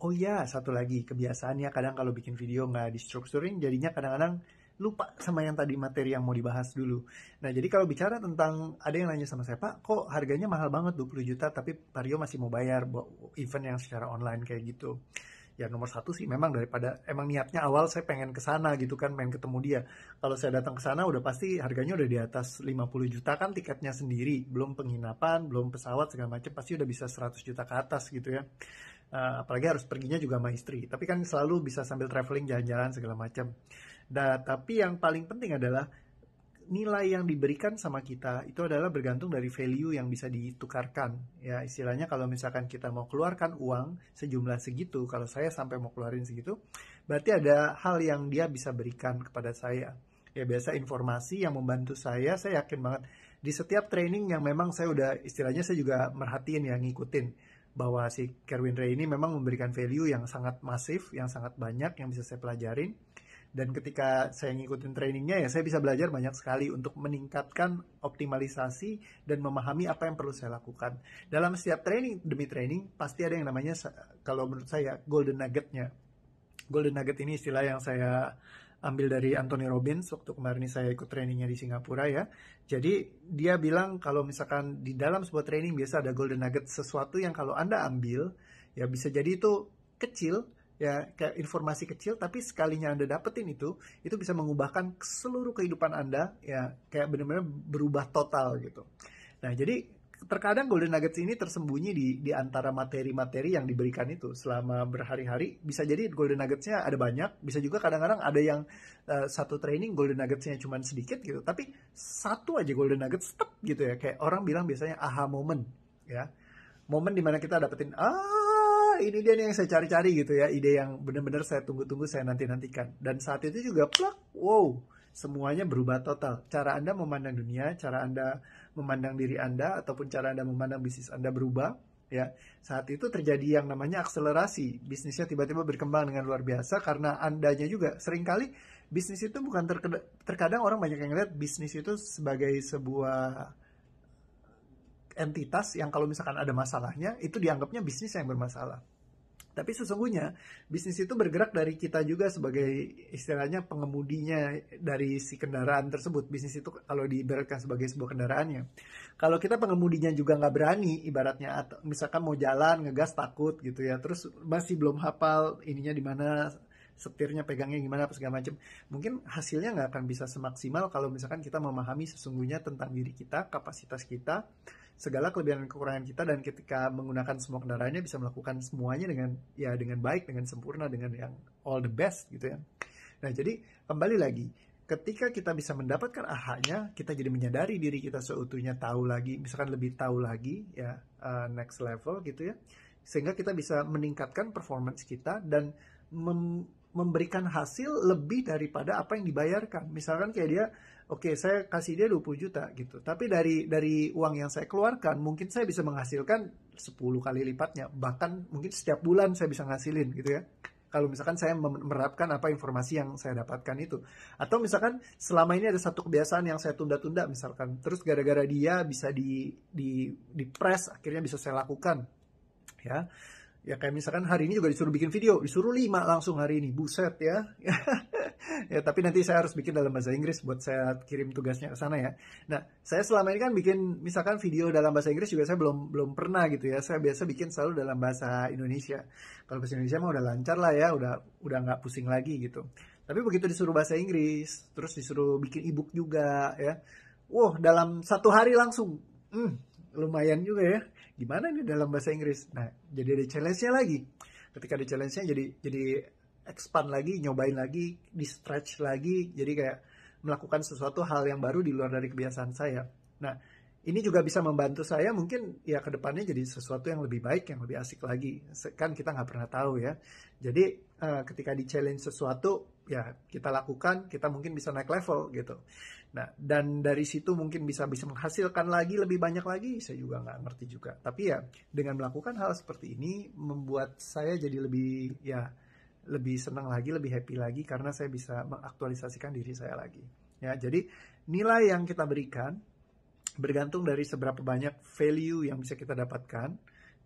Oh iya, satu lagi kebiasaannya kadang kalau bikin video nggak distrukturin, jadinya kadang-kadang lupa sama yang tadi materi yang mau dibahas dulu. Nah, jadi kalau bicara tentang ada yang nanya sama saya, Pak, kok harganya mahal banget 20 juta, tapi Vario masih mau bayar buat event yang secara online kayak gitu. Ya nomor satu sih memang daripada emang niatnya awal saya pengen ke sana gitu kan, pengen ketemu dia. Kalau saya datang ke sana udah pasti harganya udah di atas 50 juta kan tiketnya sendiri, belum penginapan, belum pesawat segala macam pasti udah bisa 100 juta ke atas gitu ya. Apalagi harus perginya juga sama istri. Tapi kan selalu bisa sambil traveling jalan-jalan segala macam. Nah, tapi yang paling penting adalah nilai yang diberikan sama kita itu adalah bergantung dari value yang bisa ditukarkan. Ya, istilahnya kalau misalkan kita mau keluarkan uang sejumlah segitu, kalau saya sampai mau keluarin segitu, berarti ada hal yang dia bisa berikan kepada saya. Ya, biasa informasi yang membantu saya yakin banget di setiap training yang memang saya udah istilahnya saya juga merhatiin ya, ngikutin bahwa si Kerwin Ray ini memang memberikan value yang sangat masif, yang sangat banyak yang bisa saya pelajarin. Dan ketika saya ngikutin trainingnya ya saya bisa belajar banyak sekali untuk meningkatkan optimalisasi dan memahami apa yang perlu saya lakukan. Dalam setiap training demi training pasti ada yang namanya kalau menurut saya golden nuggetnya. Golden nugget ini istilah yang saya ambil dari Anthony Robbins waktu kemarin ini saya ikut trainingnya di Singapura ya. Jadi dia bilang kalau misalkan di dalam sebuah training biasa ada golden nugget, sesuatu yang kalau Anda ambil ya bisa jadi itu kecil ya, kayak informasi kecil, tapi sekalinya Anda dapetin itu bisa mengubahkan seluruh kehidupan Anda ya, kayak benar-benar berubah total gitu. Nah, jadi terkadang golden nuggets ini tersembunyi di antara materi-materi yang diberikan itu selama berhari-hari. Bisa jadi golden nuggetsnya ada banyak, bisa juga kadang-kadang ada yang satu training golden nuggetsnya cuma sedikit gitu, tapi satu aja golden nuggets step gitu ya, kayak orang bilang biasanya aha moment ya, momen dimana kita dapetin ini dia nih yang saya cari-cari gitu ya, ide yang benar-benar saya tunggu-tunggu, saya nanti-nantikan. Dan saat itu juga plak, wow, semuanya berubah total. Cara Anda memandang dunia, cara Anda memandang diri Anda, ataupun cara Anda memandang bisnis Anda berubah. Ya, saat itu terjadi yang namanya akselerasi. Bisnisnya tiba-tiba berkembang dengan luar biasa karena Andanya juga. Seringkali bisnis itu bukan terkadang orang banyak yang lihat bisnis itu sebagai sebuah entitas yang kalau misalkan ada masalahnya itu dianggapnya bisnis yang bermasalah. Tapi sesungguhnya bisnis itu bergerak dari kita juga sebagai istilahnya pengemudinya dari si kendaraan tersebut. Bisnis itu kalau diibaratkan sebagai sebuah kendaraannya. Kalau kita pengemudinya juga nggak berani ibaratnya, atau misalkan mau jalan ngegas takut gitu ya, terus masih belum hafal ininya di mana, setirnya pegangnya gimana apa segala macam, mungkin hasilnya nggak akan bisa semaksimal kalau misalkan kita memahami sesungguhnya tentang diri kita, kapasitas kita, segala kelebihan dan kekurangan kita, dan ketika menggunakan semua kendaraannya bisa melakukan semuanya dengan baik, dengan sempurna, dengan yang all the best gitu ya. Nah, jadi kembali lagi, ketika kita bisa mendapatkan aha-nya, kita jadi menyadari diri kita seutuhnya, tahu lagi, misalkan lebih tahu lagi ya, next level gitu ya, sehingga kita bisa meningkatkan performance kita dan memberikan hasil lebih daripada apa yang dibayarkan. Misalkan kayak dia, oke, saya kasih dia 20 juta gitu. Tapi dari uang yang saya keluarkan, mungkin saya bisa menghasilkan 10 kali lipatnya. Bahkan mungkin setiap bulan saya bisa ngasilin gitu ya. Kalau misalkan saya menerapkan apa informasi yang saya dapatkan itu. Atau misalkan selama ini ada satu kebiasaan yang saya tunda-tunda misalkan. Terus gara-gara dia bisa di press, akhirnya bisa saya lakukan. Ya kayak misalkan hari ini juga disuruh bikin video, disuruh 5 langsung hari ini, buset ya. Ya tapi nanti saya harus bikin dalam bahasa Inggris buat saya kirim tugasnya ke sana ya. Nah, saya selama ini kan bikin misalkan video dalam bahasa Inggris juga saya belum pernah gitu ya. Saya biasa bikin selalu dalam bahasa Indonesia. Kalau bahasa Indonesia mah udah lancar lah ya, udah nggak pusing lagi gitu. Tapi begitu disuruh bahasa Inggris, terus disuruh bikin ebook juga ya. Wow, dalam 1 hari langsung. Lumayan juga ya. Gimana nih dalam bahasa Inggris? Nah, jadi ada challenge-nya lagi. Ketika ada challenge-nya jadi expand lagi, nyobain lagi, di stretch lagi, jadi kayak melakukan sesuatu hal yang baru di luar dari kebiasaan saya. Nah, ini juga bisa membantu saya mungkin ya ke depannya jadi sesuatu yang lebih baik, yang lebih asik lagi. Kan kita nggak pernah tahu ya. Jadi ketika di challenge sesuatu, ya kita lakukan, kita mungkin bisa naik level gitu. Nah, dan dari situ mungkin bisa menghasilkan lagi lebih banyak lagi, saya juga nggak ngerti juga. Tapi ya dengan melakukan hal seperti ini membuat saya jadi lebih senang lagi, lebih happy lagi karena saya bisa mengaktualisasikan diri saya lagi. Ya, jadi nilai yang kita berikan bergantung dari seberapa banyak value yang bisa kita dapatkan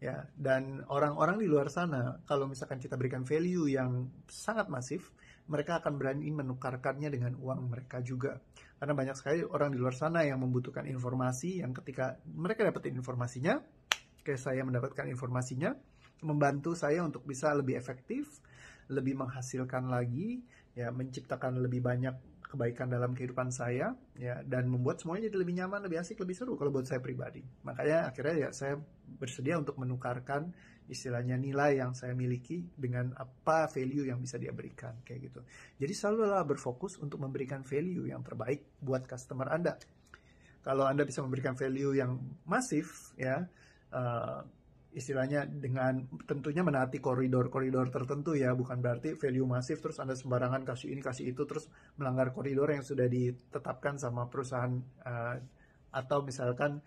Ya, dan orang-orang di luar sana, kalau misalkan kita berikan value yang sangat masif, mereka akan berani menukarkannya dengan uang mereka juga. Karena banyak sekali orang di luar sana yang membutuhkan informasi, yang ketika mereka dapetin informasinya, kayak saya mendapatkan informasinya, membantu saya untuk bisa lebih efektif, lebih menghasilkan lagi, ya, menciptakan lebih banyak kebaikan dalam kehidupan saya, ya, dan membuat semuanya jadi lebih nyaman, lebih asik, lebih seru kalau buat saya pribadi. Makanya akhirnya ya saya bersedia untuk menukarkan istilahnya nilai yang saya miliki dengan apa value yang bisa dia berikan, kayak gitu. Jadi selalulah berfokus untuk memberikan value yang terbaik buat customer Anda. Kalau Anda bisa memberikan value yang masif, ya, uh, istilahnya dengan tentunya menaati koridor-koridor tertentu, ya, bukan berarti value masif terus Anda sembarangan kasih ini kasih itu terus melanggar koridor yang sudah ditetapkan sama perusahaan, atau misalkan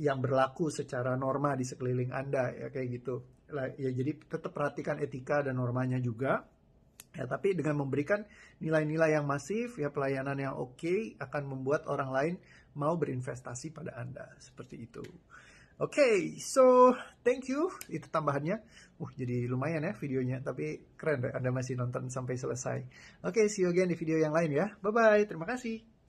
yang berlaku secara norma di sekeliling Anda, ya, kayak gitu. Ya, jadi tetap perhatikan etika dan normanya juga. Ya, tapi dengan memberikan nilai-nilai yang masif, ya, pelayanan yang oke, akan membuat orang lain mau berinvestasi pada Anda. Seperti itu. Oke, so thank you. Itu tambahannya. Jadi lumayan ya videonya, tapi keren deh Anda masih nonton sampai selesai. Oke, see you again di video yang lain ya. Bye-bye, terima kasih.